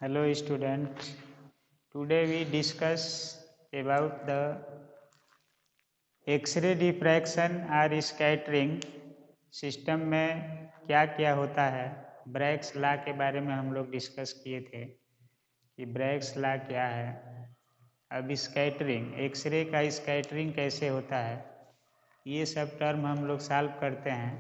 Hello students. Today we discuss about the X-ray diffraction or scattering system में क्या क्या होता है। ब्रैग्स लॉ के बारे में हम लोग डिस्कस किए थे कि ब्रैग्स लॉ क्या है। अब स्कैटरिंग, एक्सरे का स्कैटरिंग कैसे होता है, ये सब टर्म हम लोग सॉल्व करते हैं।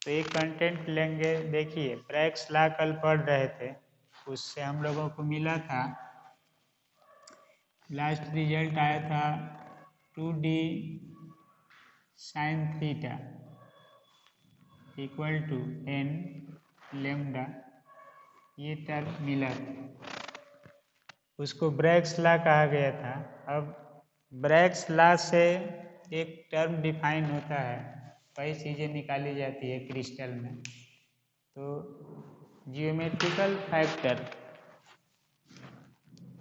तो एक कंटेंट लेंगे। देखिए, ब्रैग्स लॉ कल पढ़ रहे थे, उससे हम लोगों को मिला था, लास्ट रिजल्ट आया था 2d sin theta equal to n lambda, ये टर्म मिला था, उसको ब्रैग्स लॉ कहा गया था। अब ब्रैग्स लॉ से एक टर्म डिफाइन होता है, कई चीज़ें निकाली जाती है क्रिस्टल में। तो जियोमेट्रिकल फैक्टर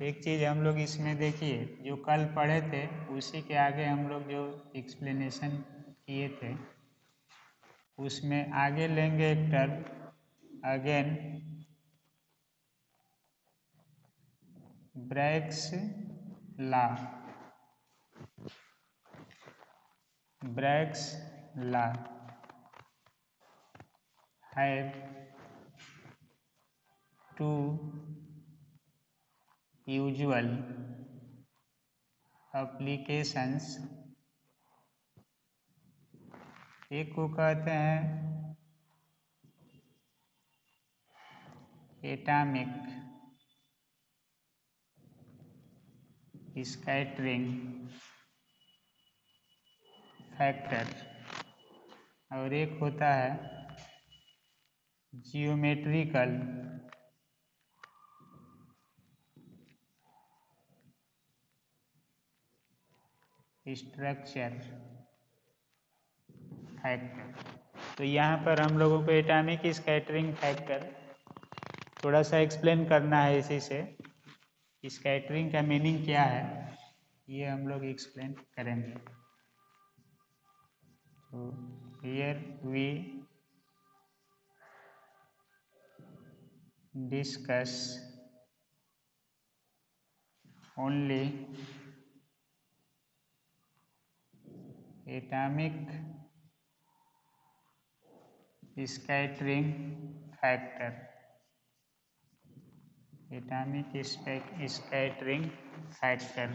एक चीज़ हम लोग इसमें देखिए, जो कल पढ़े थे उसी के आगे हम लोग जो एक्सप्लेनेशन किए थे उसमें आगे लेंगे एक term again Bragg's law. Bragg's law have two usual applications. एक को कहते हैं एटॉमिक स्कैटरिंग फैक्टर और एक होता है जियोमेट्रिकल स्ट्रक्चर फैक्टर। तो यहाँ पर हम लोगों को एटॉमिक स्कैटरिंग फैक्टर थोड़ा सा एक्सप्लेन करना है। इसी से स्कैटरिंग का मीनिंग क्या है ये हम लोग एक्सप्लेन करेंगे। तो here we discuss only atomic scattering factor. Atomic scattering factor.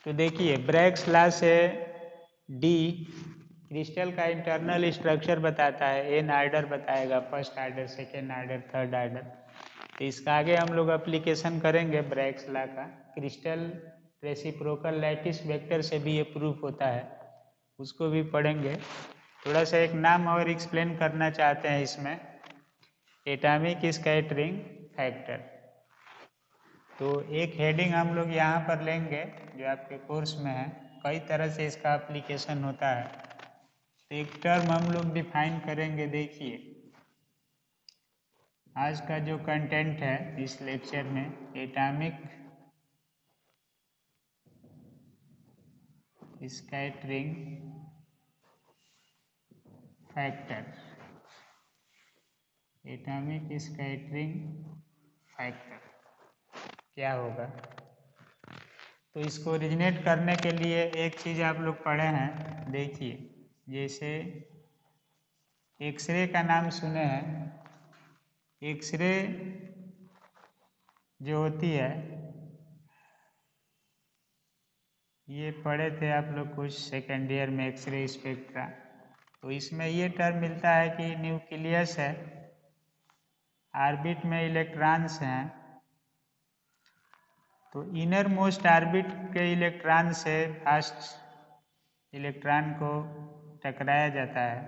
तो देखिए, ब्रैग्स लॉ से डी क्रिस्टल का इंटरनल स्ट्रक्चर बताता है, एन आर्डर बताएगा, first order, second order, third order. तो इसका आगे हम लोग एप्लीकेशन करेंगे ब्रैग्स लॉ का। क्रिस्टल रेसिप्रोकल लैटिस वेक्टर से भी ये प्रूफ होता है, उसको भी पढ़ेंगे। थोड़ा सा एक नाम और एक्सप्लेन करना चाहते हैं इसमें, एटॉमिक स्कैटरिंग फैक्टर। तो एक हेडिंग हम लोग यहाँ पर लेंगे जो आपके कोर्स में है, कई तरह से इसका एप्लीकेशन होता है। तो एक टर्म हम लोग डिफाइन करेंगे। देखिए, आज का जो कंटेंट है इस लेक्चर में, atomic scattering factor. Atomic scattering factor क्या होगा। तो इसको ओरिजिनेट करने के लिए एक चीज़ आप लोग पढ़े हैं। देखिए, जैसे एक्सरे का नाम सुने हैं, एक्सरे जो होती है ये पढ़े थे आप लोग कुछ सेकेंड ईयर में, एक्सरे स्पेक्ट्रा। तो इसमें ये टर्म मिलता है कि न्यूक्लियस है, ऑर्बिट में इलेक्ट्रॉन्स हैं, तो इनर मोस्ट ऑर्बिट के इलेक्ट्रॉन से फर्स्ट इलेक्ट्रॉन को टकराया जाता है।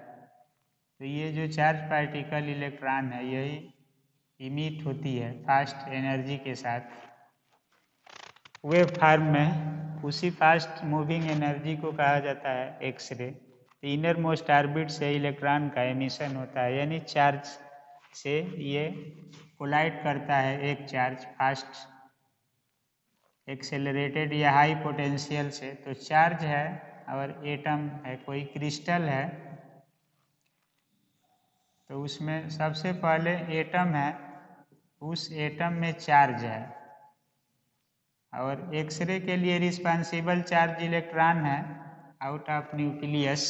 तो ये जो चार्ज पार्टिकल इलेक्ट्रॉन है यही इमिट होती है फास्ट एनर्जी के साथ वेव फॉर्म में। उसी फास्ट मूविंग एनर्जी को कहा जाता है एक्सरे। इनर मोस्ट ऑर्बिट से इलेक्ट्रॉन का एमिशन होता है, यानी चार्ज से ये कोलाइड करता है एक चार्ज फास्ट एक्सेलरेटेड या हाई पोटेंशियल से। तो चार्ज है और एटम है, कोई क्रिस्टल है, तो उसमें सबसे पहले एटम है उस एटम में चार्ज है, और एक्सरे के लिए रिस्पांसिबल चार्ज इलेक्ट्रॉन है आउट ऑफ न्यूक्लियस।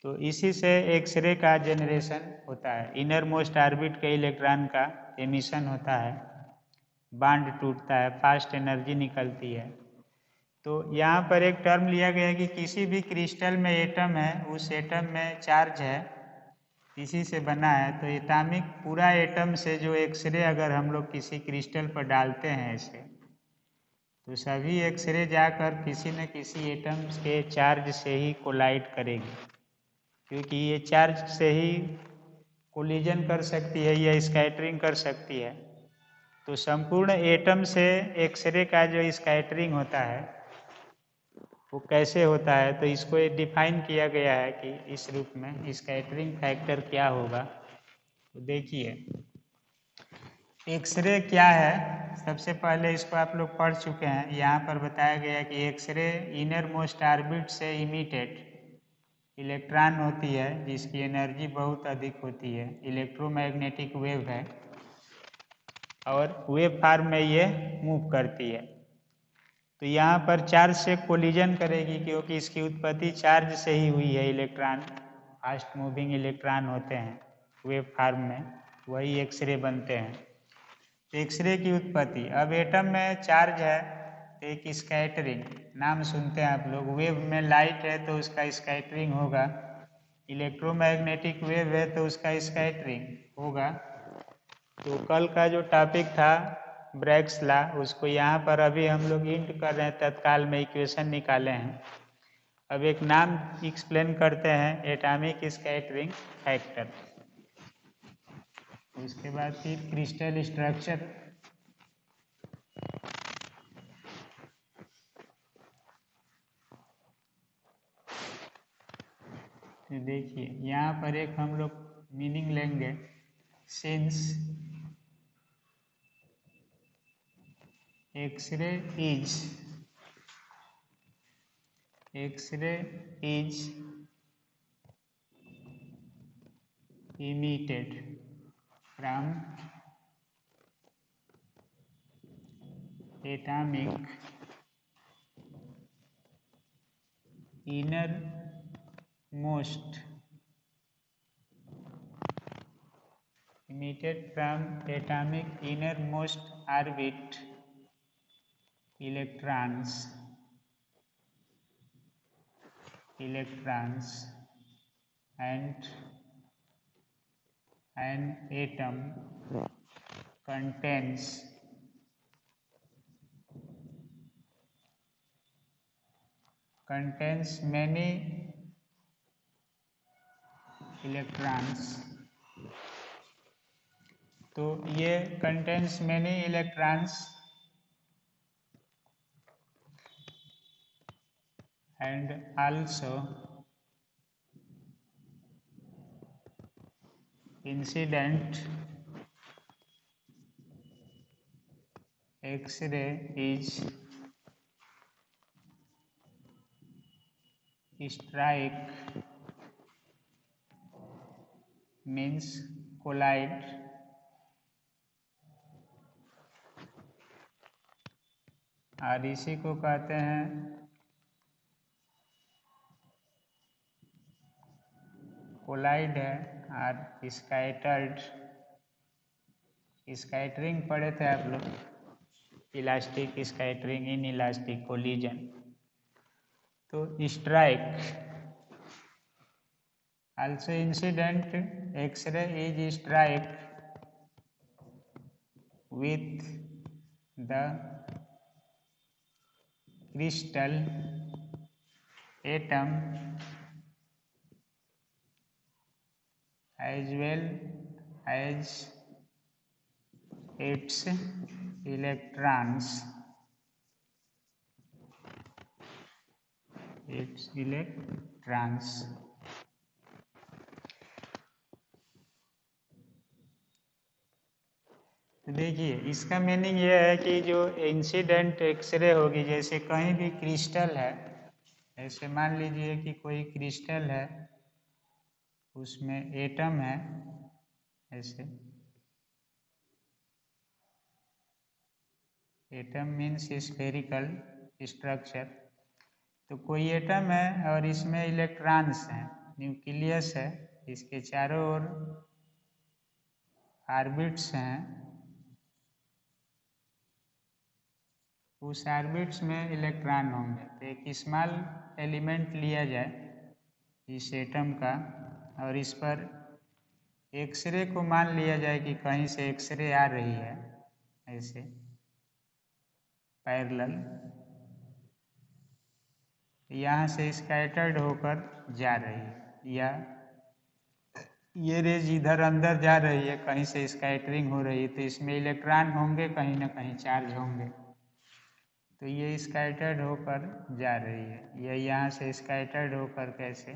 तो इसी से एक्सरे का जनरेशन होता है, इनर मोस्ट ऑर्बिट के इलेक्ट्रॉन का एमिशन होता है, बांड टूटता है, फास्ट एनर्जी निकलती है। तो यहाँ पर एक टर्म लिया गया है कि किसी भी क्रिस्टल में एटम है, उस एटम में चार्ज है, इसी से बना है। तो एटॉमिक पूरा एटम से जो एक्सरे अगर हम लोग किसी क्रिस्टल पर डालते हैं ऐसे, तो सभी एक्सरे जाकर किसी न किसी एटम के चार्ज से ही कोलाइड करेगी, क्योंकि ये चार्ज से ही कोलिजन कर सकती है या स्कैटरिंग कर सकती है। तो संपूर्ण एटम से एक्सरे का जो स्कैटरिंग होता है वो कैसे होता है, तो इसको डिफाइन किया गया है कि इस रूप में स्कैटरिंग फैक्टर क्या होगा। तो देखिए एक्सरे क्या है, सबसे पहले इसको आप लोग पढ़ चुके हैं। यहाँ पर बताया गया है कि एक्सरे इनर मोस्ट ऑर्बिट से इमिटेड इलेक्ट्रॉन होती है जिसकी एनर्जी बहुत अधिक होती है, इलेक्ट्रोमैग्नेटिक वेव है और वेव फॉर्म में ये मूव करती है। तो यहाँ पर चार्ज से कोलिजन करेगी क्योंकि इसकी उत्पत्ति चार्ज से ही हुई है। इलेक्ट्रॉन फास्ट मूविंग इलेक्ट्रॉन होते हैं वेव फॉर्म में, वही एक्सरे बनते हैं। तो एक्सरे की उत्पत्ति, अब एटम में चार्ज है तो एक स्कैटरिंग, नाम सुनते हैं आप लोग, वेव में लाइट है तो उसका स्कैटरिंग होगा, इलेक्ट्रोमैग्नेटिक वेव है तो उसका स्कैटरिंग होगा। तो कल का जो टॉपिक था ब्रैग्स लॉ, उसको यहाँ पर अभी हम लोग इंट कर रहे हैं, तत्काल में इक्वेशन निकाले हैं। अब एक नाम एक्सप्लेन करते हैं, एटॉमिक स्कैटरिंग फैक्टर। उसके बाद फिर क्रिस्टल स्ट्रक्चर, तो देखिए यहाँ पर एक हम लोग मीनिंग लेंगे, since X-ray is emitted from atomic innermost orbit electrons and an atom contains many electrons। तो ये contains many electrons and also incident X-ray is strike means collide और इसी को कहते हैं कोलाइड है। और स्कैटरिंग पढ़े थे आप लोग, elastic scattering, in elastic collision. तो strike also incident X-ray is strike with the crystal atom as well as its electrons। तो देखिए इसका मीनिंग ये है कि जो इंसिडेंट एक्सरे होगी, जैसे कहीं भी क्रिस्टल है, ऐसे मान लीजिए कि कोई क्रिस्टल है, उसमें एटम है ऐसे, एटम मीन्स स्फेरिकल स्ट्रक्चर। तो कोई एटम है और इसमें इलेक्ट्रॉन्स हैं, न्यूक्लियस है, इसके चारों ओर ऑर्बिट्स हैं, उस ऑर्बिट्स में इलेक्ट्रॉन होंगे। तो एक स्मॉल एलिमेंट लिया जाए इस एटम का और इस पर एक्सरे को मान लिया जाए कि कहीं से एक्सरे आ रही है, ऐसे पैरेलल, यहाँ से स्कैटर्ड होकर जा रही है, या ये रेज इधर अंदर जा रही है, कहीं से स्कैटरिंग हो रही है, तो इसमें इलेक्ट्रॉन होंगे, कहीं ना कहीं चार्ज होंगे, तो ये स्कैटर्ड होकर जा रही है। ये यहाँ से स्कैटर्ड होकर कैसे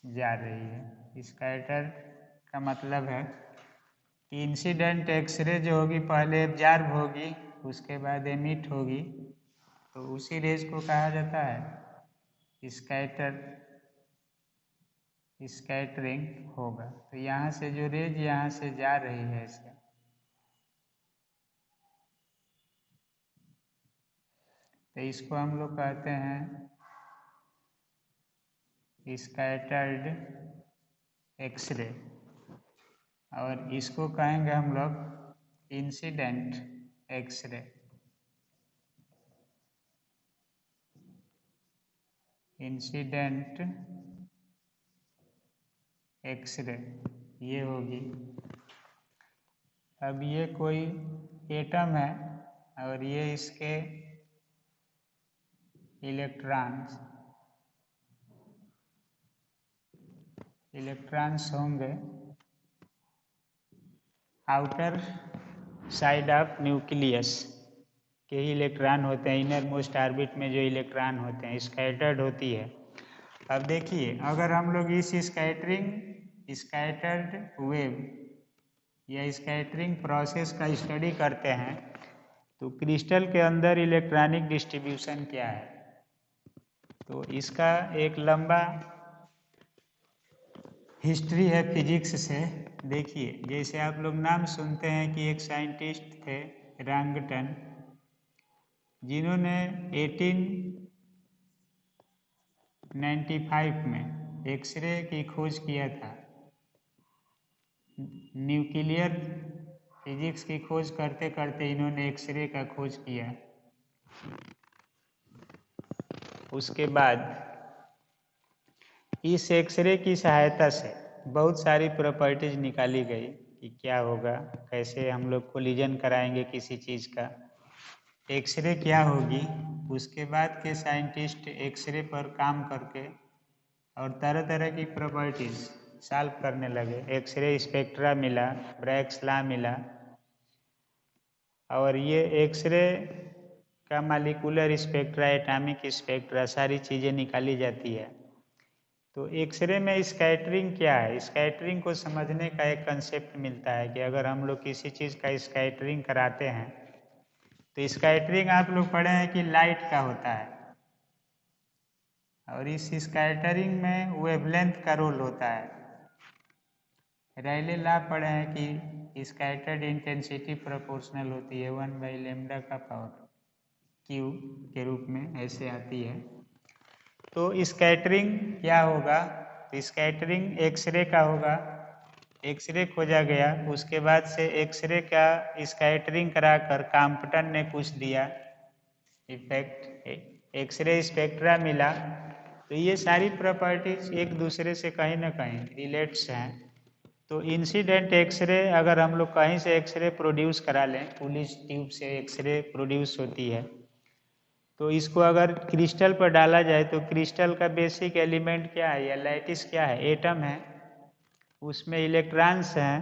जा रही है। स्कैटर्ड का मतलब है कि इंसिडेंट एक्सरे जो होगी पहले एब्जॉर्ब होगी, उसके बाद एमिट होगी, तो उसी रेज को कहा जाता है स्कैटरिंग होगा। तो यहाँ से जो रेज यहाँ से जा रही है ऐसे, तो इसको हम लोग कहते हैं स्कैटर्ड एक्सरे, और इसको कहेंगे हम लोग इंसिडेंट एक्सरे। इंसिडेंट एक्सरे ये होगी। अब ये कोई एटम है और ये इसके इलेक्ट्रॉन्स होंगे आउटर साइड ऑफ न्यूक्लियस के ही इलेक्ट्रॉन होते हैं, इनर मोस्ट ऑर्बिट में जो इलेक्ट्रॉन होते हैं, स्कैटर्ड होती है। अब देखिए, अगर हम लोग इस स्कैटर्ड वेव या स्कैटरिंग प्रोसेस का स्टडी करते हैं तो क्रिस्टल के अंदर इलेक्ट्रॉनिक डिस्ट्रीब्यूशन क्या है, तो इसका एक लंबा हिस्ट्री है फिजिक्स से। देखिए, जैसे आप लोग नाम सुनते हैं कि एक साइंटिस्ट थे रंगटन, जिन्होंने 1895 में एक्सरे की खोज किया था। न्यूक्लियर फिजिक्स की खोज करते करते इन्होंने एक्सरे का खोज किया। उसके बाद इस एक्सरे की सहायता से बहुत सारी प्रॉपर्टीज निकाली गई कि क्या होगा, कैसे हम लोग कोलिजन कराएंगे किसी चीज़ का, एक्सरे क्या होगी। उसके बाद के साइंटिस्ट एक्सरे पर काम करके और तरह तरह की प्रॉपर्टीज सॉल्व करने लगे। एक्सरे स्पेक्ट्रा मिला, ब्रैग्स लॉ मिला, और ये एक्सरे का मॉलिक्यूलर स्पेक्ट्रा, एटॉमिक स्पेक्ट्रा, सारी चीज़ें निकाली जाती है। तो एक्सरे में स्कैटरिंग क्या है, स्कैटरिंग को समझने का एक कंसेप्ट मिलता है कि अगर हम लोग किसी चीज़ का स्कैटरिंग कराते हैं तो स्कैटरिंग आप लोग पढ़े हैं कि लाइट का होता है, और इस स्कैटरिंग में वेवलेंथ का रोल होता है। रेले लॉ पढ़े हैं कि स्कैटर्ड इंटेंसिटी प्रोपोर्शनल होती है 1/λ का पावर क्यू के रूप में ऐसे आती है। तो स्कैटरिंग क्या होगा, तो स्कैटरिंग एक्सरे का होगा। एक्सरे खोजा गया, उसके बाद से एक्सरे का स्कैटरिंग कराकर कॉम्पटन ने कुछ दिया इफेक्ट, एक्सरे स्पेक्ट्रा मिला। तो ये सारी प्रॉपर्टीज एक दूसरे से कहीं ना कहीं रिलेट्स हैं। तो इंसिडेंट एक्सरे, अगर हम लोग कहीं से एक्सरे प्रोड्यूस करा लें, पुलिस ट्यूब से एक्सरे प्रोड्यूस होती है, तो इसको अगर क्रिस्टल पर डाला जाए तो क्रिस्टल का बेसिक एलिमेंट क्या है या लैटिस क्या है, एटम है, उसमें इलेक्ट्रॉन्स हैं,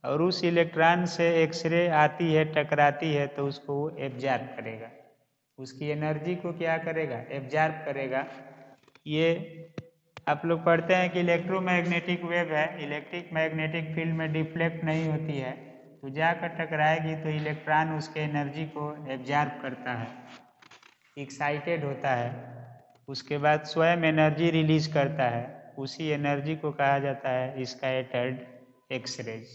और उस इलेक्ट्रॉन से एक्सरे आती है, टकराती है, तो उसको एब्जॉर्ब करेगा, उसकी एनर्जी को क्या करेगा, एब्जॉर्ब करेगा। ये आप लोग पढ़ते हैं कि इलेक्ट्रोमैग्नेटिक वेव है, इलेक्ट्रिक मैग्नेटिक फील्ड में डिफ्लेक्ट नहीं होती है, तो जाकर टकराएगी तो इलेक्ट्रॉन उसके एनर्जी को एब्जॉर्ब करता है, एक्साइटेड होता है, उसके बाद स्वयं एनर्जी रिलीज करता है। उसी एनर्जी को कहा जाता है स्कैटर्ड एक्सरेज।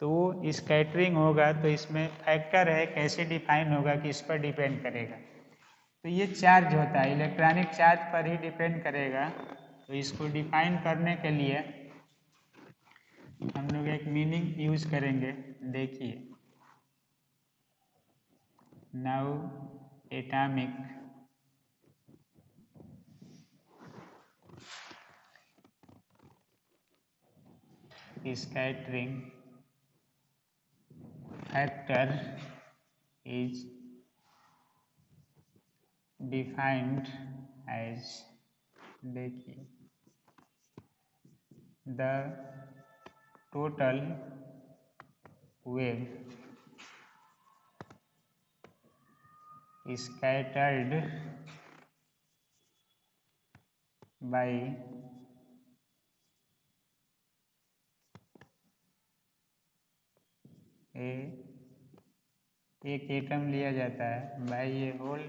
तो वो स्कैटरिंग होगा, तो इसमें फैक्टर है, कैसे डिफाइन होगा कि इस पर डिपेंड करेगा। तो ये चार्ज होता है, इलेक्ट्रॉनिक चार्ज पर ही डिपेंड करेगा। तो इसको डिफाइन करने के लिए हम लोग एक मीनिंग यूज करेंगे। देखिए, now atomic scattering factor is defined as, देखिए, the total wave scattered by एक एटम लिया जाता है, by a whole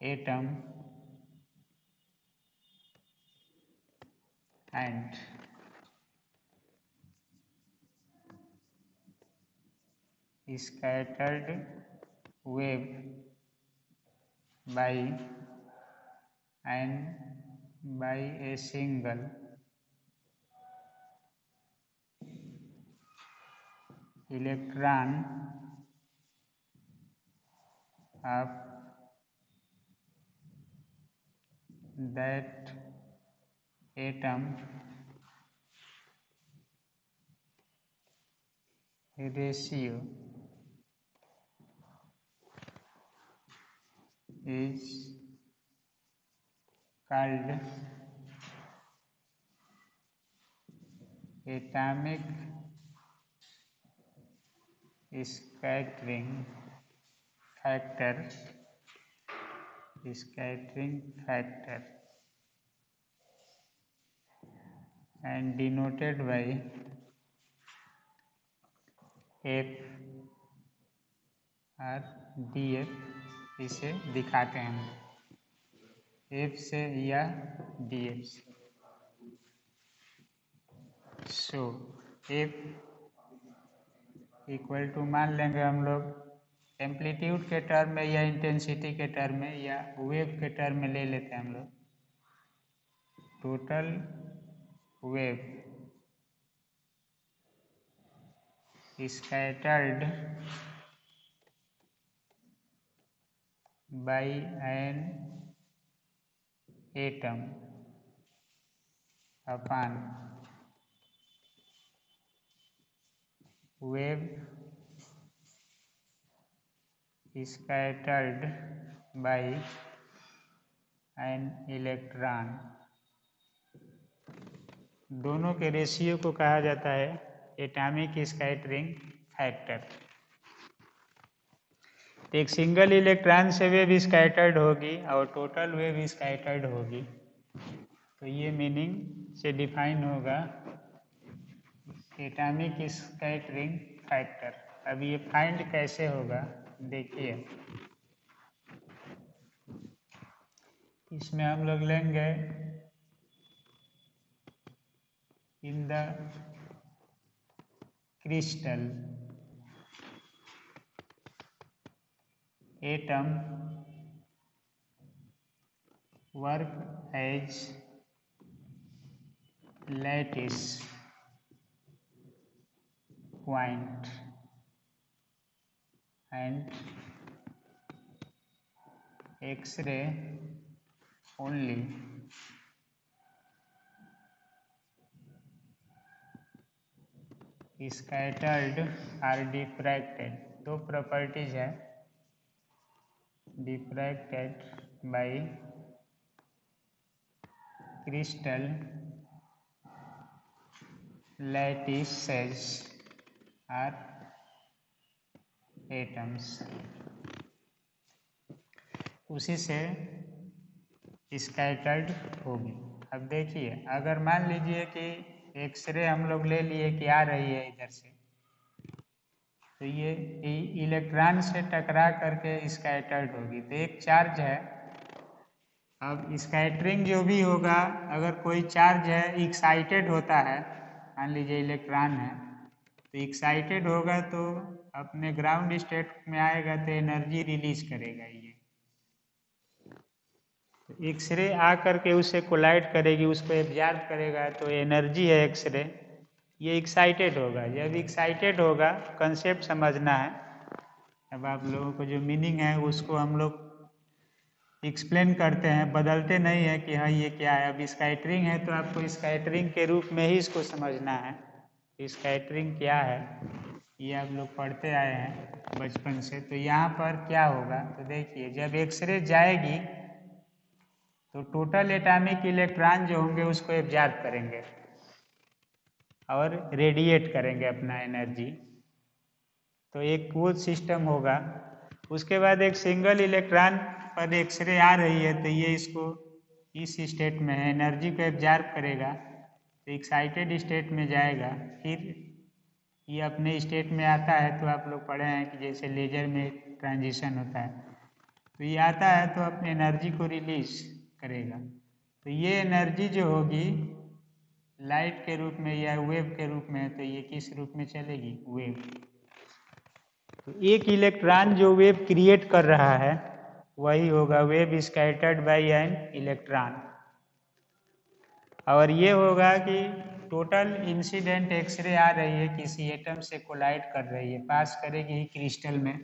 atom and scattered wave by a single electron of that atom ratio is called atomic scattering factor, and denoted by F और DF, इसे दिखाते हैं हम F से या DF से। सो F इक्वल टू मान लेंगे हम लोग एम्पलीट्यूड के टर्म में या इंटेंसिटी के टर्म में या वेव के टर्म में ले लेते हैं हम लोग। Total wave scattered by an atom upon wave scattered by an electron, दोनों के रेशियो को कहा जाता है एटॉमिक स्कैटरिंग फैक्टर। एक सिंगल इलेक्ट्रॉन से वेव स्कैटर्ड होगी और टोटल वेव स्कैटर्ड होगी, तो ये मीनिंग से डिफाइन होगा एटॉमिक स्कैटरिंग फैक्टर। अब ये फाइंड कैसे होगा, देखिए, इसमें हम लोग लेंगे in the crystal atom work as lattice point and X-ray only scattered or diffracted। दो प्रॉपर्टीज है, diffracted by crystal lattices or atoms, उसी से स्कैटर्ड होगी। अब देखिए, अगर मान लीजिए कि एक्सरे हम लोग ले लिए कि आ रही है इधर से, तो ये इलेक्ट्रॉन से टकरा करके स्कैटर्ड होगी, तो एक चार्ज है। अब स्कैटरिंग जो भी होगा, अगर कोई चार्ज है एक्साइटेड होता है, मान लीजिए इलेक्ट्रॉन है, तो एक्साइटेड होगा तो अपने ग्राउंड स्टेट में आएगा तो एनर्जी रिलीज करेगा। ये तो एक्सरे आ करके उससे कोलाइड करेगी, उसको एब्जॉर्ब करेगा, तो एनर्जी है एक्सरे। ये एक्साइटेड होगा। जब एक्साइटेड होगा, कंसेप्ट समझना है। अब आप लोगों को जो मीनिंग है उसको हम लोग एक्सप्लेन करते हैं, बदलते नहीं है कि हाँ ये क्या है। अब स्कैटरिंग है तो आपको स्कैटरिंग के रूप में ही इसको समझना है। स्कैटरिंग क्या है ये आप लोग पढ़ते आए हैं बचपन से। तो यहाँ पर क्या होगा, तो देखिए जब एक्सरे जाएगी तो टोटल एटॉमिक इलेक्ट्रॉन जो होंगे उसको एब्जॉर्ब करेंगे और रेडिएट करेंगे अपना एनर्जी। तो एक वो सिस्टम होगा। उसके बाद एक सिंगल इलेक्ट्रॉन पर एक्सरे आ रही है तो ये इसको इस स्टेट में है, एनर्जी को एब्जॉर्ब करेगा तो एक्साइटेड स्टेट में जाएगा। फिर ये अपने स्टेट में आता है तो आप लोग पढ़े हैं कि जैसे लेजर में ट्रांजिशन होता है, तो ये आता है तो अपने एनर्जी को रिलीज करेगा। तो ये एनर्जी जो होगी लाइट के रूप में या वेव के रूप में, तो ये किस रूप में चलेगी, वेव। तो एक इलेक्ट्रॉन जो वेव क्रिएट कर रहा है वही होगा wave scattered by an electron. और ये होगा कि टोटल इंसिडेंट एक्सरे आ रही है, किसी एटम से कोलाइड कर रही है, पास करेगी ही क्रिस्टल में।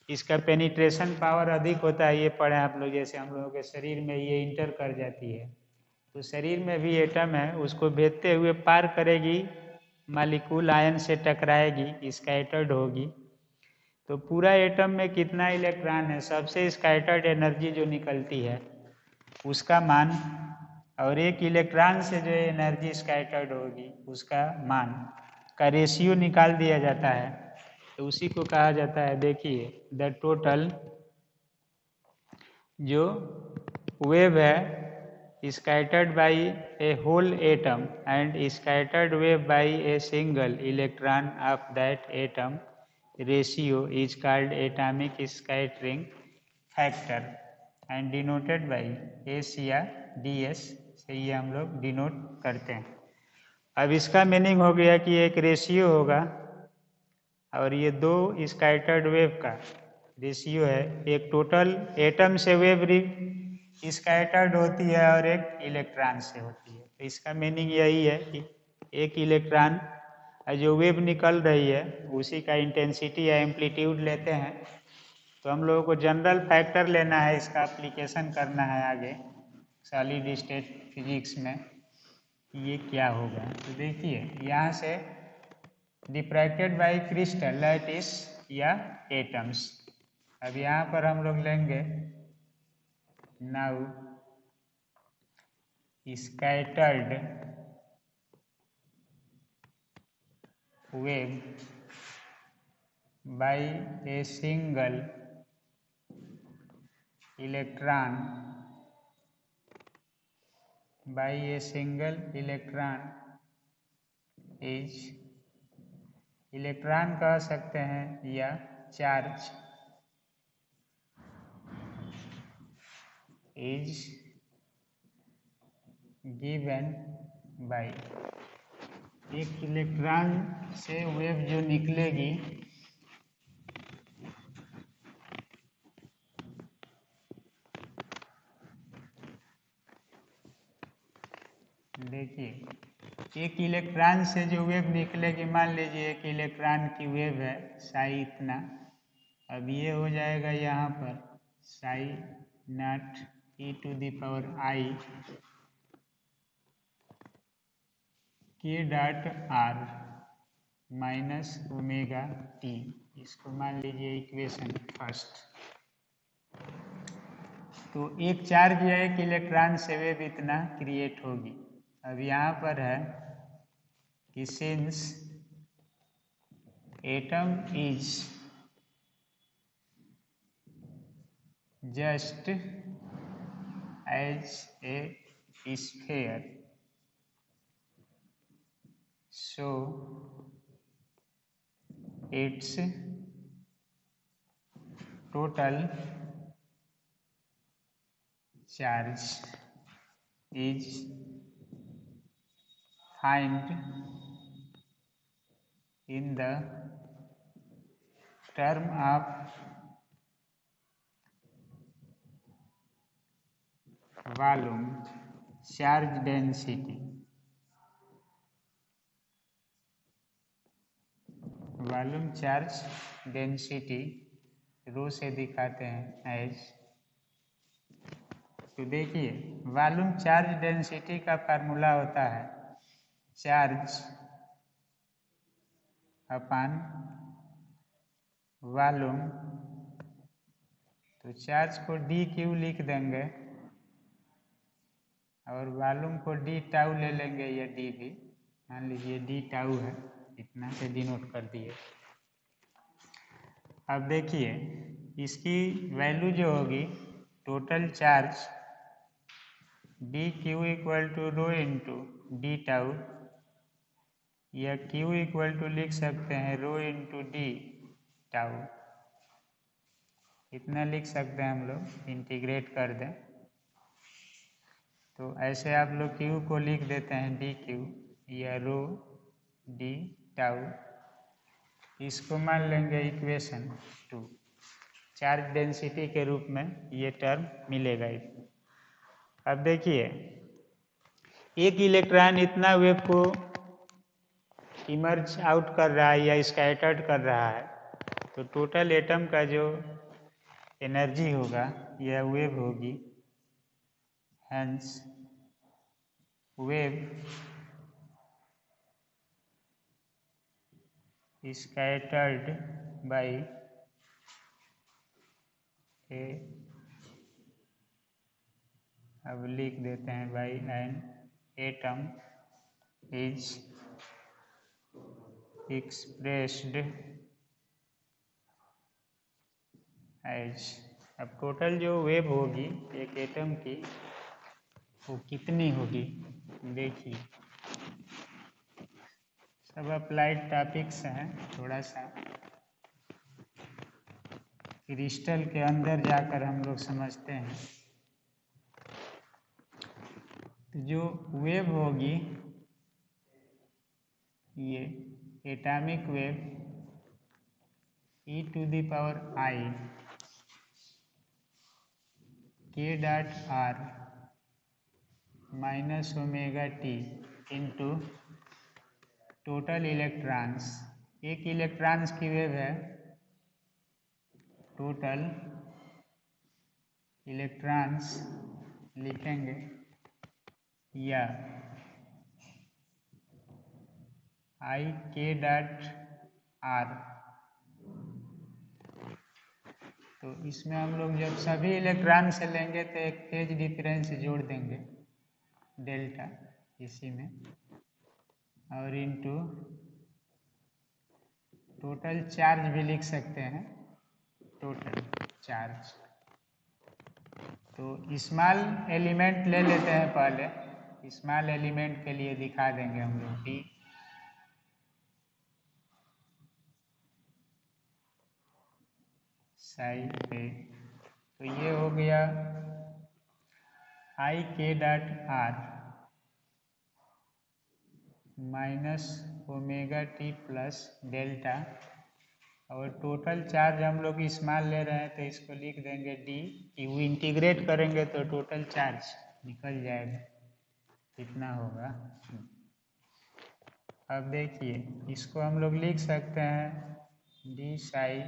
इसका पेनिट्रेशन पावर अधिक होता है, ये पढ़े आप लोग। जैसे हम लोगों के शरीर में ये इंटर कर जाती है तो शरीर में भी एटम है, उसको भेजते हुए पार करेगी, मालिक्यूल आयन से टकराएगी, स्कैटर्ड होगी। तो पूरा एटम में कितना इलेक्ट्रॉन है, सबसे स्कैटर्ड एनर्जी जो निकलती है उसका मान, और एक इलेक्ट्रॉन से जो एनर्जी स्कैटर्ड होगी उसका मान का रेशियो निकाल दिया जाता है। तो उसी को कहा जाता है, देखिए द टोटल जो वेव है scattered by a whole atom and scattered wave by a single electron of that atom ratio is called atomic scattering factor and denoted by S या ds से ये हम लोग डिनोट करते हैं। अब इसका मीनिंग हो गया कि एक रेशियो होगा और ये दो स्कैटर्ड वेव का रेशियो है। एक टोटल एटम से वेव स्कैटर्ड होती है और एक इलेक्ट्रॉन से होती है। तो इसका मीनिंग यही है कि एक इलेक्ट्रॉन जो वेव निकल रही है उसी का इंटेंसिटी या एम्पलीट्यूड लेते हैं। तो हम लोगों को जनरल फैक्टर लेना है, इसका एप्लीकेशन करना है आगे सॉलिड स्टेट फिजिक्स में, ये क्या होगा। तो देखिए यहाँ से डिफ्रैक्टेड बाय क्रिस्टल लैटिस या एटम्स। अब यहाँ पर हम लोग लेंगे now scattered wave by a single electron is, electron कह सकते हैं या चार्ज, is given by, एक इलेक्ट्रॉन से वेव जो निकलेगी देखिए एक इलेक्ट्रॉन से जो वेव निकलेगी, मान लीजिए एक इलेक्ट्रॉन की वेव है साई इतना। अब ये हो जाएगा यहाँ पर Sai not e⁻⁻⁰ k.r minus omega T. इसको मान लीजिए इक्वेशन फर्स्ट। तो एक चार्ज या एक इलेक्ट्रॉन से वेव इतना क्रिएट होगी। अब यहाँ पर है कि since atom is just as a sphere, so its total charge is find in the term of volume charge density. Volume charge density rho से दिखाते हैं एज। तो देखिए वॉल्यूम चार्ज डेंसिटी का फार्मूला होता है चार्ज अपॉन वॉल्यूम। तो charge को डी क्यू लिख देंगे और वॉल्यूम को डी टाउ ले लेंगे, या डी भी मान लीजिए डी टाउ है, इतना से डिनोट कर दिए। अब देखिए इसकी वैल्यू जो होगी total charge d q equal to rho into d tau, या क्यू इक्वल टू लिख सकते हैं रो इंटू डी टाउ, इतना लिख सकते हैं हम लोग, इंटीग्रेट कर दें तो ऐसे आप लोग क्यू को लिख देते हैं डी क्यू या रो डी टाउ। इसको मान लेंगे इक्वेशन 2, चार्ज डेंसिटी के रूप में ये टर्म मिलेगा। अब देखिए एक इलेक्ट्रॉन इतना वेव को इमर्ज आउट कर रहा है या स्कैटर्ड कर रहा है, तो टोटल एटम का जो एनर्जी होगा यह वेव होगी, hence wave scattered by a, अब लिख देते हैं by an atom is expressed as। अब टोटल जो वेव होगी एक एटम की वो कितनी होगी देखिए, सब अप्लाइड टॉपिक्स हैं, थोड़ा सा क्रिस्टल के अंदर जाकर हम लोग समझते हैं। तो जो वेव होगी ये atomic wave e⁻⁻⁰ k dot r minus omega T into total electrons, एक इलेक्ट्रॉन्स की वेव है, टोटल इलेक्ट्रॉन्स लिखेंगे, या आई के डॉट आर। तो इसमें हम लोग जब सभी इलेक्ट्रॉन से लेंगे तो एक फेज डिफरेंस जोड़ देंगे डेल्टा इसी में, और इनटू टोटल चार्ज भी लिख सकते हैं, टोटल चार्ज। तो स्मॉल एलिमेंट ले लेते हैं पहले, स्मॉल एलिमेंट के लिए दिखा देंगे हम लोग डी साई पे। तो ये हो गया आई K dot R minus omega T plus delta, और टोटल चार्ज हम लोग स्मॉल ले रहे हैं तो इसको लिख देंगे डी क्यू, इंटीग्रेट करेंगे तो टोटल चार्ज निकल जाएगा, कितना होगा। अब देखिए इसको हम लोग लिख सकते हैं डी साई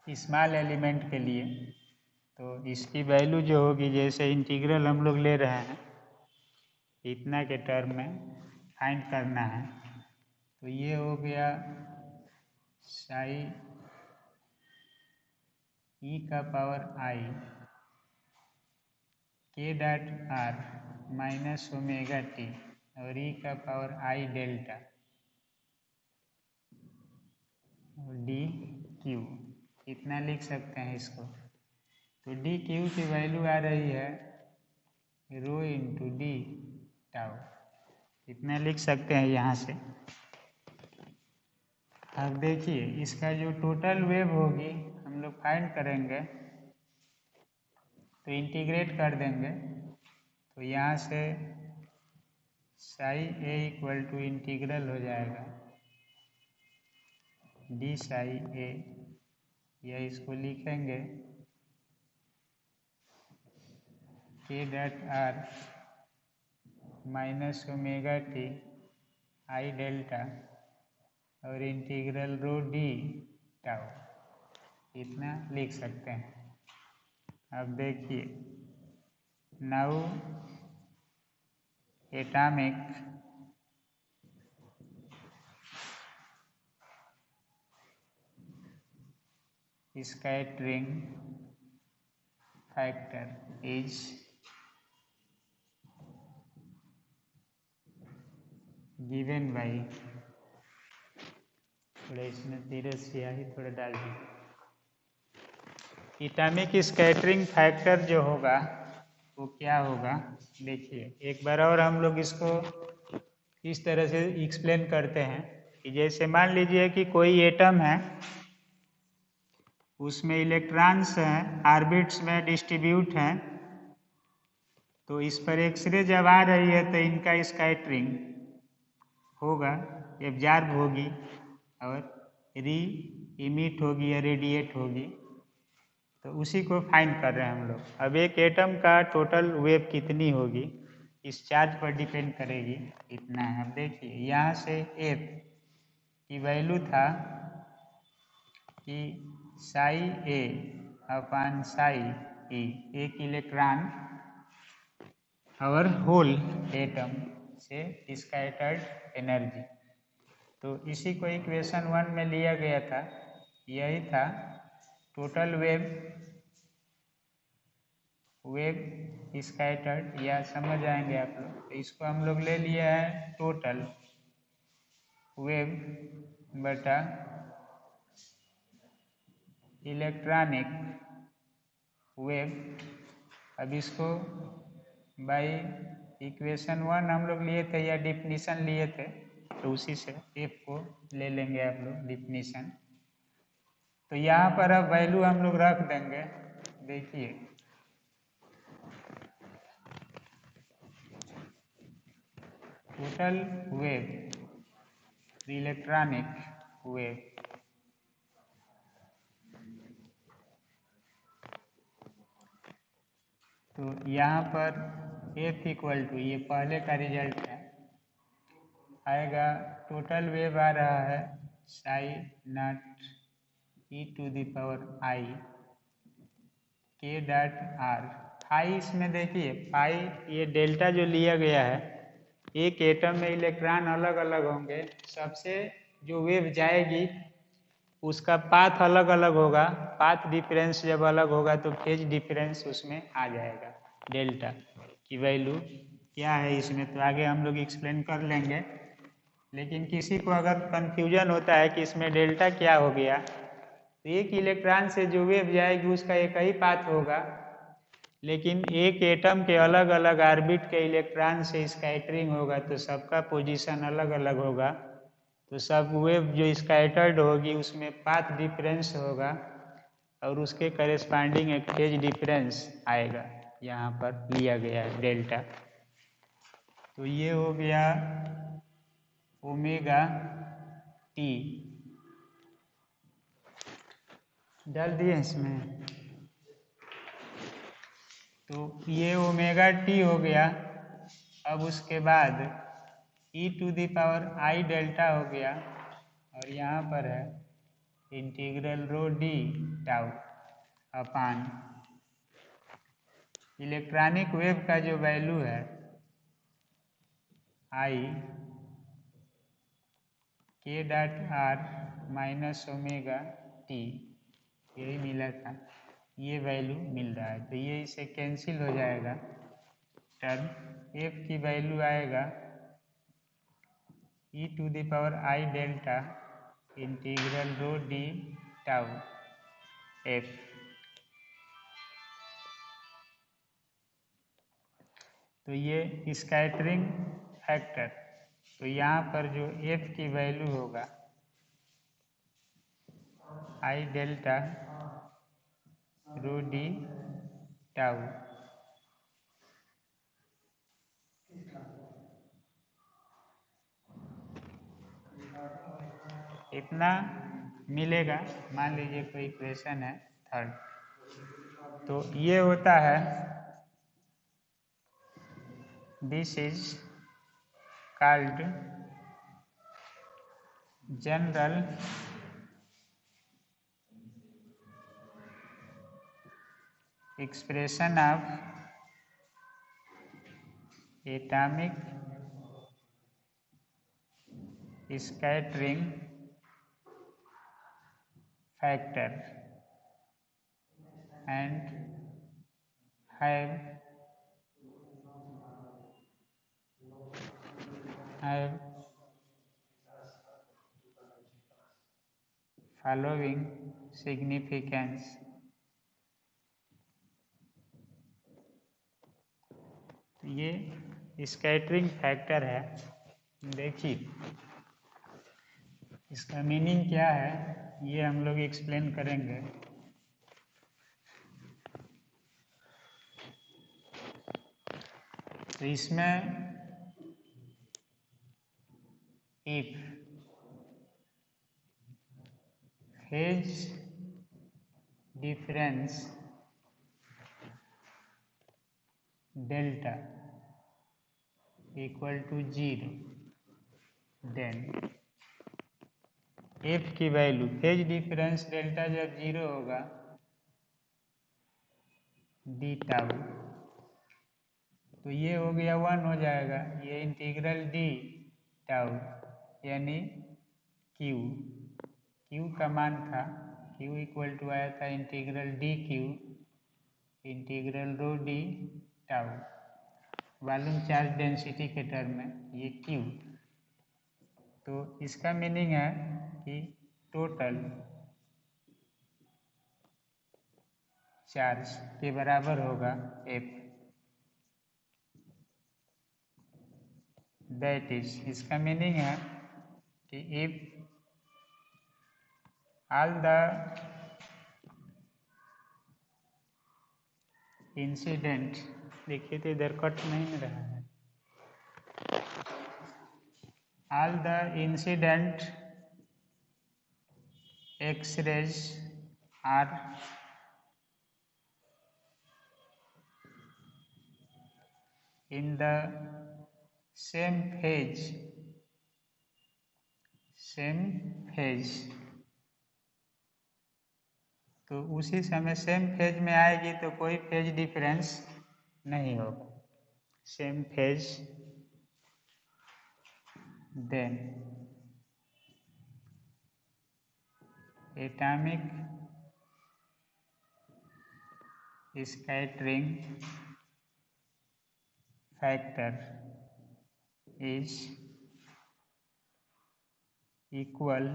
स्मॉल एलिमेंट के लिए। तो इसकी वैल्यू जो होगी, जैसे इंटीग्रल हम लोग ले रहे हैं इतना के टर्म में फाइंड करना है, तो ये हो गया साई ई का power I K dot R minus omega T और ई का पावर आई डेल्टा और डी क्यू, इतना लिख सकते हैं इसको। तो डी क्यू की वैल्यू आ रही है रो इंटू डी टाउ, इतना लिख सकते हैं यहाँ से। अब देखिए इसका जो टोटल वेव होगी हम लोग फाइंड करेंगे, तो इंटीग्रेट कर देंगे, तो यहाँ से साई ए इक्वल टू इंटीग्रल हो जाएगा डी साई ए, या इसको लिखेंगे के dot R minus omega T I delta और इंटीग्रल रो डी टाउ, इतना लिख सकते हैं। अब देखिए, now atomic scattering factor is given by, थोड़ा इसमें धीरे स्याही थोड़ा डाल दीजिए। एटॉमिक स्कैटरिंग फैक्टर जो होगा वो क्या होगा, देखिए एक बार और हम लोग इसको इस तरह से एक्सप्लेन करते हैं कि जैसे मान लीजिए कि कोई एटम है, उसमें इलेक्ट्रॉन्स हैं, ऑर्बिट्स में डिस्ट्रीब्यूट हैं, तो इस पर एक्सरे जब आ रही है तो इनका स्कैटरिंग होगा, एब्जॉर्ब होगी और री इमिट होगी या रेडिएट होगी। तो उसी को फाइंड कर रहे हैं हम लोग। अब एक एटम का टोटल वेव कितनी होगी इस चार्ज पर डिपेंड करेगी, इतना है। अब देखिए यहाँ से एफ की वैल्यू था कि साई ए अपान साई ई, एक इलेक्ट्रॉन और होल एटम से स्कैटर्ड एनर्जी। तो इसी को इक्वेशन 1 में लिया गया था, यही था टोटल वेव स्कैटर्ड, या समझ आएंगे आप लोग। तो इसको हम लोग ले लिया है टोटल वेव बटा इलेक्ट्रॉनिक वेव। अब इसको बाय इक्वेशन 1 हम लोग लिए थे या डिफिनीशन लिए थे, तो उसी से एफ को ले लेंगे आप लोग डिफिनीशन। तो यहाँ पर अब वैल्यू हम लोग रख देंगे। देखिए टोटल वेव इलेक्ट्रॉनिक वेव तो यहाँ पर एफ इक्वल टू, ये पहले का रिजल्ट है, आएगा टोटल वेव आ रहा है psi naught E to the power I K dot are. Phi इसमें देखिए, फाई ये डेल्टा जो लिया गया है, एक एटम में इलेक्ट्रॉन अलग अलग होंगे, सबसे जो वेव जाएगी उसका पाथ अलग अलग होगा। पाथ डिफरेंस जब अलग होगा तो फेज डिफरेंस उसमें आ जाएगा। डेल्टा की वैल्यू क्या है इसमें तो आगे हम लोग एक्सप्लेन कर लेंगे, लेकिन किसी को अगर कंफ्यूजन होता है कि इसमें डेल्टा क्या हो गया, तो एक इलेक्ट्रॉन से जो वेव जाएगी उसका एक ही पाथ होगा, लेकिन एक एटम के अलग अलग ऑर्बिट के इलेक्ट्रॉन से स्कैटरिंग होगा तो सबका पोजीशन अलग अलग होगा। तो सब वेव जो स्कैटर्ड होगी उसमें पाथ डिफरेंस होगा और उसके करेस्पॉन्डिंग एक फेज डिफरेंस आएगा, यहाँ पर लिया गया है डेल्टा। तो ये हो गया ओमेगा टी, डाल दिए इसमें। तो ये ओमेगा टी हो गया। अब उसके बाद E to the power I delta हो गया, और यहाँ पर है integral rho D tau upon electronic wave का जो वैल्यू है I K dot R minus omega T, यही मिला था, ये वैल्यू मिल रहा है। तो ये इसे कैंसिल हो जाएगा, टर्म एफ की वैल्यू आएगा E to the power I delta integral rho D tau F. तो ये स्कैटरिंग फैक्टर, तो यहाँ पर जो एफ की वैल्यू होगा आई डेल्टा रो डी टाउ, इतना मिलेगा। मान लीजिए कोई इक्वेशन है थर्ड, तो ये होता है, this is called general expression of atomic scattering factor and have following significance. ये स्कैटरिंग फैक्टर है। देखिए इसका मीनिंग क्या है, ये हम लोग एक्सप्लेन करेंगे। तो इसमें if phase difference delta equal to 0, then f की वैल्यू, फेज डिफरेंस डेल्टा जब 0 होगा, डी टाउ, तो ये हो गया 1 हो जाएगा। ये इंटीग्रल डी टाउ यानी क्यू, क्यू का मान था, क्यू इक्वल टू आया था integral D Q integral rho D tau, volume charge density के टर्म में ये क्यू। तो इसका मीनिंग है कि टोटल चार्ज के बराबर होगा एफ, दैट इज, इसका मीनिंग है कि इफ ऑल द इंसिडेंट, देखिए तो इधर कट नहीं रहा है, all the incident X-rays are in the same phase, तो उसी समय सेम फेज में आएगी तो कोई फेज डिफरेंस नहीं होगा, same phase, then atomic scattering factor is equal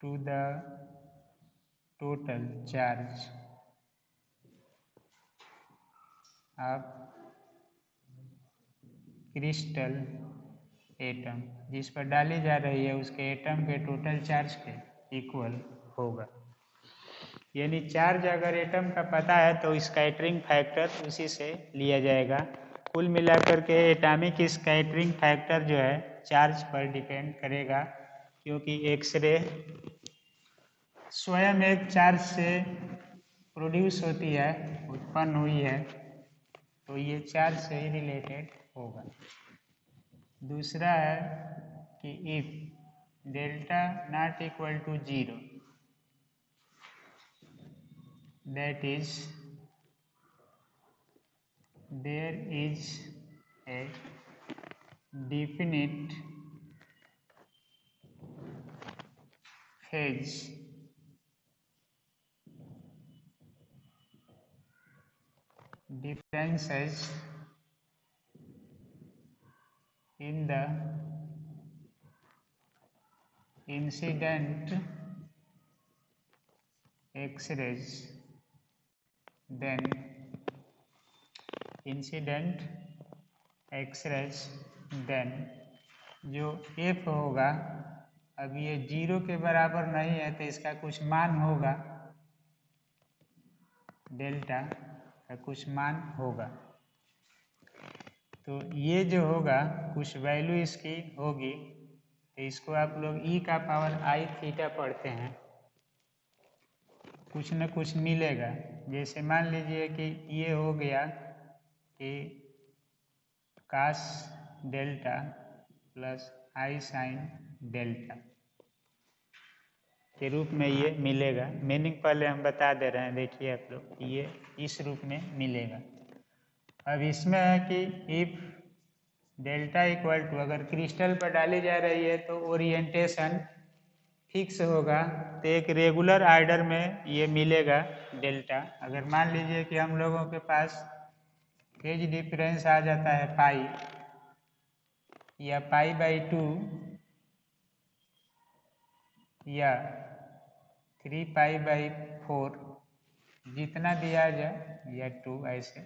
to the total charge of crystal atom, जिस पर डाली जा रही है उसके एटम के टोटल चार्ज के इक्वल होगा। यानी चार्ज अगर एटम का पता है तो स्कैटरिंग फैक्टर उसी से लिया जाएगा। कुल मिलाकर के एटॉमिक स्कैटरिंग फैक्टर जो है चार्ज पर डिपेंड करेगा, क्योंकि एक्सरे स्वयं एक चार्ज से प्रोड्यूस होती है, उत्पन्न हुई है, तो ये चार्ज से ही रिलेटेड होगा। दूसरा है कि if delta not equal to 0, that is there is a definite phase differences in the incident X-rays, then incident X-rays, then जो एफ होगा, अब ये 0 के बराबर नहीं है तो इसका कुछ मान होगा, डेल्टा का कुछ मान होगा। तो ये जो होगा कुछ वैल्यू इसकी होगी, तो इसको आप लोग e का पावर i थीटा पढ़ते हैं, कुछ न कुछ मिलेगा। जैसे मान लीजिए कि ये हो गया कि कास डेल्टा प्लस आई साइन डेल्टा के रूप में ये मिलेगा। मीनिंग पहले हम बता दे रहे हैं, देखिए आप लोग, ये इस रूप में मिलेगा। अब इसमें है कि इफ डेल्टा इक्वल टू, अगर क्रिस्टल पर डाली जा रही है तो ओरिएंटेशन फिक्स होगा, तो एक रेगुलर आर्डर में ये मिलेगा डेल्टा। अगर मान लीजिए कि हम लोगों के पास फेज डिफरेंस आ जाता है पाई या पाई/2 या 3π/4 जितना दिया जाए या 2 ऐसे,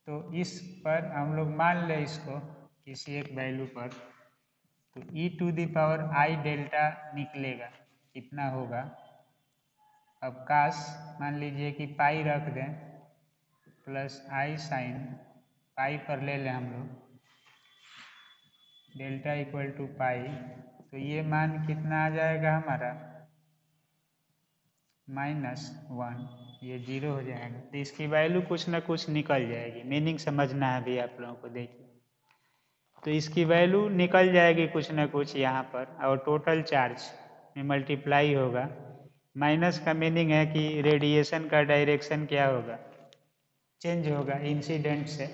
तो इस पर हम लोग मान लें इसको किसी एक वैल्यू पर, तो e⁻i डेल्टा निकलेगा, कितना होगा। अब काश मान लीजिए कि पाई रख दें प्लस आई साइन, पाई पर ले लें हम लोग डेल्टा इक्वल टू पाई, तो ये मान कितना आ जाएगा हमारा -1, ये 0 हो जाएगा। तो इसकी वैल्यू कुछ ना कुछ निकल जाएगी। मीनिंग समझना है भी आप लोगों को। देखिए तो इसकी वैल्यू निकल जाएगी कुछ ना कुछ यहाँ पर, और टोटल चार्ज में मल्टीप्लाई होगा। माइनस का मीनिंग है कि रेडिएशन का डायरेक्शन क्या होगा, चेंज होगा इंसिडेंट से।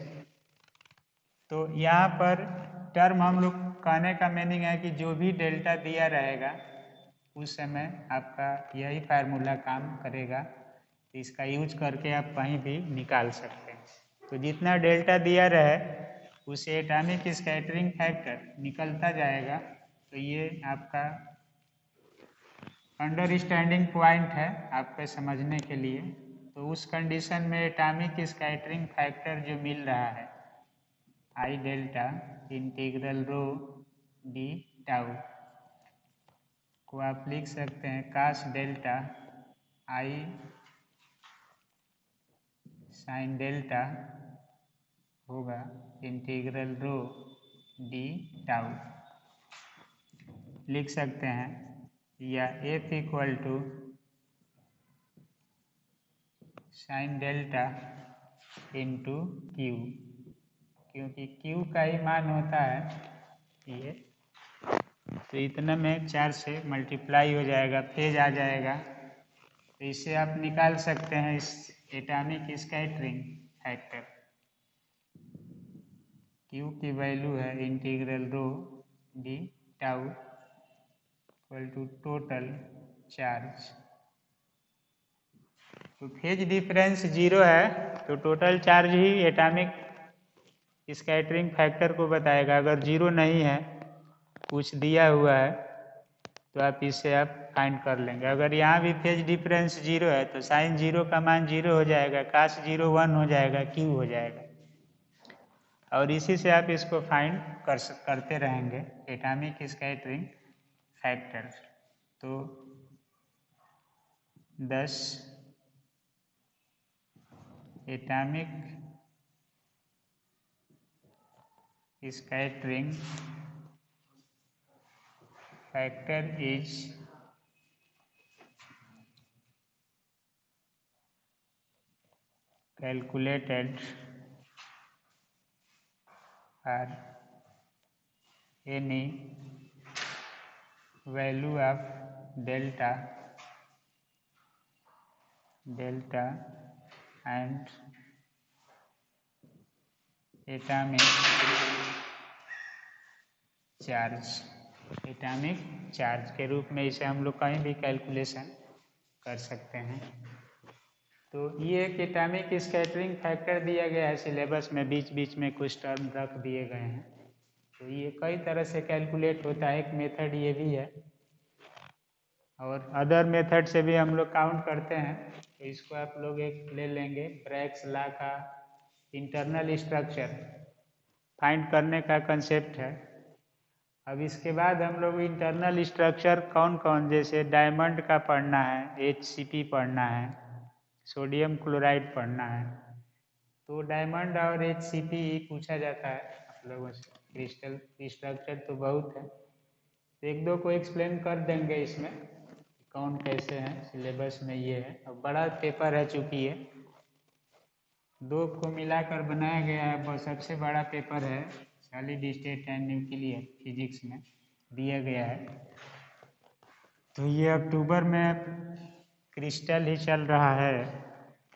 तो यहाँ पर टर्म हम लोग कहने का मीनिंग है कि जो भी डेल्टा दिया रहेगा उस समय आपका यही फार्मूला काम करेगा। इसका यूज करके आप कहीं भी निकाल सकते हैं। तो जितना डेल्टा दिया रहे उसे एटॉमिक स्कैटरिंग फैक्टर निकलता जाएगा। तो ये आपका अंडरस्टैंडिंग पॉइंट है आपके समझने के लिए। तो उस कंडीशन में एटॉमिक स्कैटरिंग फैक्टर जो मिल रहा है i delta integral rho D tau को आप लिख सकते हैं cos delta i sine delta होगा इंटीग्रल रो डी टाउ लिख सकते हैं, या f equal to sine delta into q, क्योंकि क्यू का ही मान होता है ये। तो इतना में 4 से मल्टीप्लाई हो जाएगा, फेज आ जाएगा। तो इसे आप निकाल सकते हैं इस एटॉमिक स्कैटरिंग फैक्टर। क्यू की वैल्यू है integral rho D tau equal to total charge. तो फेज डिफरेंस 0 है, तो टोटल चार्ज ही एटॉमिक स्कैटरिंग फैक्टर को बताएगा। अगर 0 नहीं है, कुछ दिया हुआ है, तो आप इसे आप फाइंड कर लेंगे। अगर यहाँ भी फेज डिफरेंस 0 है तो साइन 0 का मान 0 हो जाएगा, काश 0 1 हो जाएगा, क्यू हो जाएगा। और इसी से आप इसको फाइंड करते रहेंगे एटॉमिक स्कैटरिंग फैक्टर। तो 10 atomic scattering factor is calculated for any value of delta and atomic charge के रूप में इसे हम लोग कहीं भी कैलकुलेशन कर सकते हैं। तो ये एक एटॉमिक स्कैटरिंग फैक्टर दिया गया है सिलेबस में, बीच बीच में कुछ टर्म रख दिए गए हैं। तो ये कई तरह से कैलकुलेट होता है, एक मेथड ये भी है, और अदर मेथड से भी हम लोग काउंट करते हैं। तो इसको आप लोग एक ले लेंगे, ब्रैग्स लॉ का इंटरनल स्ट्रक्चर फाइंड करने का कंसेप्ट है। अब इसके बाद हम लोग इंटरनल स्ट्रक्चर कौन कौन, जैसे डायमंड का पढ़ना है, HCP पढ़ना है, सोडियम क्लोराइड पढ़ना है, तो डायमंड और HCP पूछा जाता है आप लोगों से। क्रिस्टल स्ट्रक्चर तो बहुत है, तो एक दो को एक्सप्लेन कर देंगे इसमें कौन कैसे हैं। सिलेबस में ये है, और बड़ा पेपर है चूँकि ये दो को मिलाकर बनाया गया है। वो सबसे बड़ा पेपर है solid state and nuclear physics में दिया गया है। तो ये अक्टूबर में क्रिस्टल ही चल रहा है,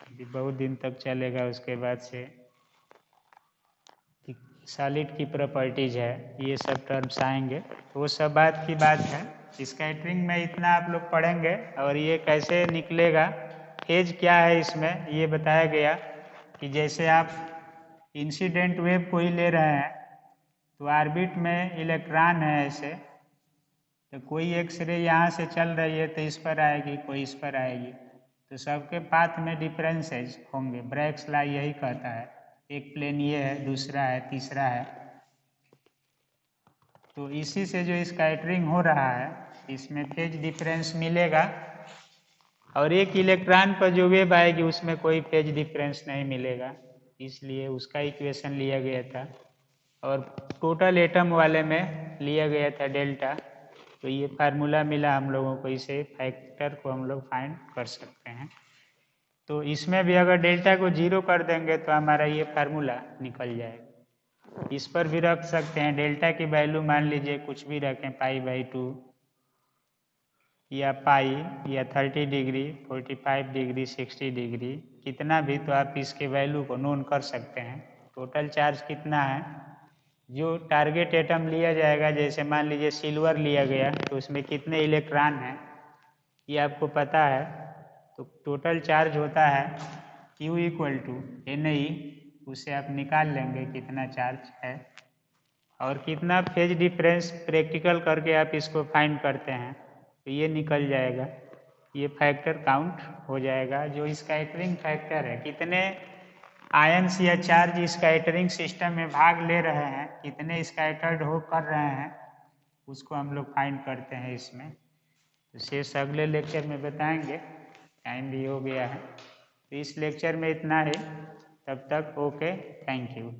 अभी बहुत दिन तक चलेगा। उसके बाद से सॉलिड की प्रॉपर्टीज है, ये सब टर्म्स आएंगे, तो वो सब बात की बात है। स्कैटरिंग में इतना आप लोग पढ़ेंगे, और ये कैसे निकलेगा, फेज क्या है इसमें ये बताया गया कि जैसे आप इंसिडेंट वेव को ही ले रहे हैं, तो ऑर्बिट में इलेक्ट्रॉन है ऐसे, तो कोई एक्सरे यहाँ से चल रही है तो इस पर आएगी, कोई इस पर आएगी, तो सबके पाथ में डिफरेंसेस होंगे। ब्रैग्स लॉ यही कहता है, एक प्लेन ये है, दूसरा है, तीसरा है। तो इसी से जो स्कैटरिंग हो रहा है इसमें फेज डिफरेंस मिलेगा, और एक इलेक्ट्रॉन पर जो वेव आएगी उसमें कोई फेज डिफरेंस नहीं मिलेगा, इसलिए उसका इक्वेशन लिया गया था। और टोटल एटम वाले में लिया गया था डेल्टा। तो ये फार्मूला मिला हम लोगों को, इसे फैक्टर को हम लोग फाइंड कर सकते हैं। तो इसमें भी अगर डेल्टा को 0 कर देंगे तो हमारा ये फार्मूला निकल जाएगा। इस पर भी रख सकते हैं, डेल्टा की वैल्यू मान लीजिए कुछ भी रखें, π/2 या पाई या 30 डिग्री, 45 डिग्री, 60 डिग्री, कितना भी, तो आप इसके वैल्यू को नोन कर सकते हैं। टोटल चार्ज कितना है, जो टारगेट एटम लिया जाएगा, जैसे मान लीजिए सिल्वर लिया गया, तो उसमें कितने इलेक्ट्रॉन हैं ये आपको पता है। तो टोटल चार्ज होता है Q = Na, उसे आप निकाल लेंगे कितना चार्ज है, और कितना फेज डिफरेंस प्रैक्टिकल करके आप इसको फाइंड करते हैं तो ये निकल जाएगा। ये फैक्टर काउंट हो जाएगा, जो स्कैटरिंग फैक्टर है, कितने आयंस या चार्ज स्कैटरिंग सिस्टम में भाग ले रहे हैं, कितने स्कैटर्ड हो कर रहे हैं, उसको हम लोग फाइंड करते हैं इसमें। तो शेष अगले लेक्चर में बताएंगे, टाइम भी हो गया है। तो इस लेक्चर में इतना ही, तब तक ओके, थैंक यू।